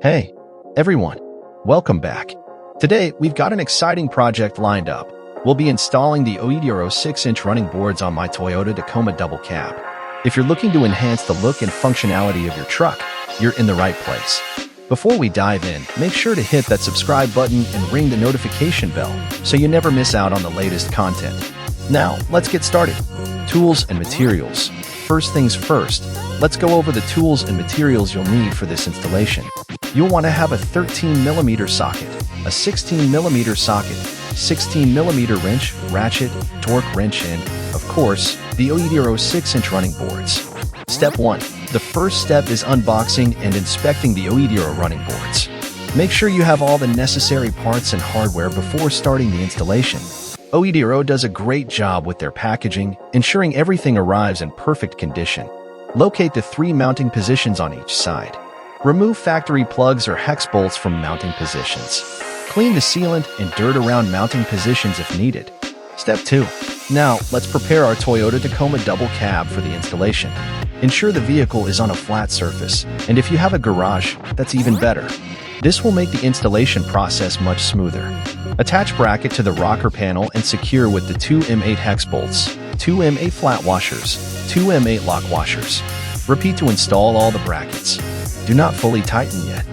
Hey, everyone, welcome back. Today, we've got an exciting project lined up. We'll be installing the OEDRO 6-inch running boards on my Toyota Tacoma double cab. If you're looking to enhance the look and functionality of your truck, you're in the right place. Before we dive in, make sure to hit that subscribe button and ring the notification bell so you never miss out on the latest content. Now, let's get started. Tools and materials. First things first, let's go over the tools and materials you'll need for this installation. You'll want to have a 13mm socket, a 16mm socket, 16mm wrench, ratchet, torque wrench, and, of course, the OEDRO 6-inch running boards. Step 1. The first step is unboxing and inspecting the OEDRO running boards. Make sure you have all the necessary parts and hardware before starting the installation. OEDRO does a great job with their packaging, ensuring everything arrives in perfect condition. Locate the 3 mounting positions on each side. Remove factory plugs or hex bolts from mounting positions. Clean the sealant and dirt around mounting positions if needed. Step 2. Now, let's prepare our Toyota Tacoma double cab for the installation. Ensure the vehicle is on a flat surface, and if you have a garage, that's even better. This will make the installation process much smoother. Attach bracket to the rocker panel and secure with the 2 M8 hex bolts, 2 M8 flat washers, 2 M8 lock washers. Repeat to install all the brackets. Do not fully tighten yet.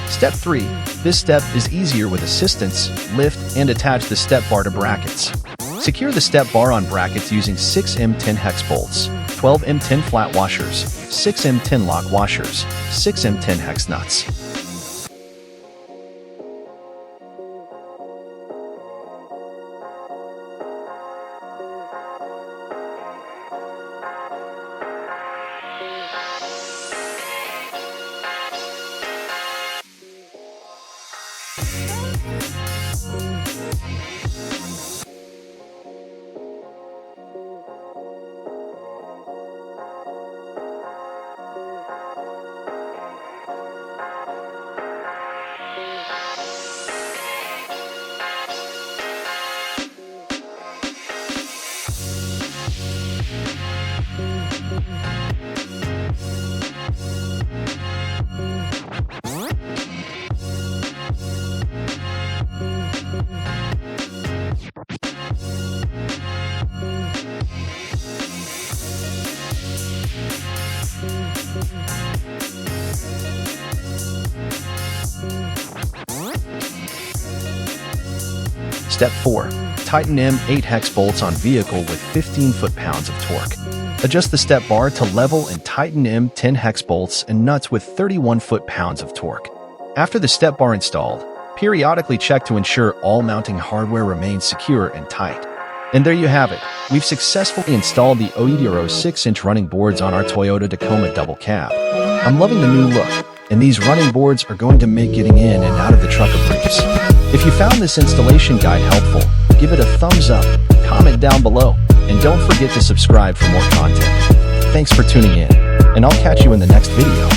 Step 3. This step is easier with assistance. Lift and attach the step bar to brackets. Secure the step bar on brackets using 6 M10 hex bolts, 12 M10 flat washers, 6 M10 lock washers, 6 M10 hex nuts. Step 4. Tighten M8 hex bolts on vehicle with 15 foot-pounds of torque. Adjust the step bar to level and tighten M10 hex bolts and nuts with 31 foot-pounds of torque. After the step bar installed, periodically check to ensure all mounting hardware remains secure and tight. And there you have it. We've successfully installed the OEDRO 6-inch running boards on our Toyota Tacoma double cab. I'm loving the new look, and these running boards are going to make getting in and out of the truck a breeze. If you found this installation guide helpful, give it a thumbs up, comment down below, and don't forget to subscribe for more content. Thanks for tuning in, and I'll catch you in the next video.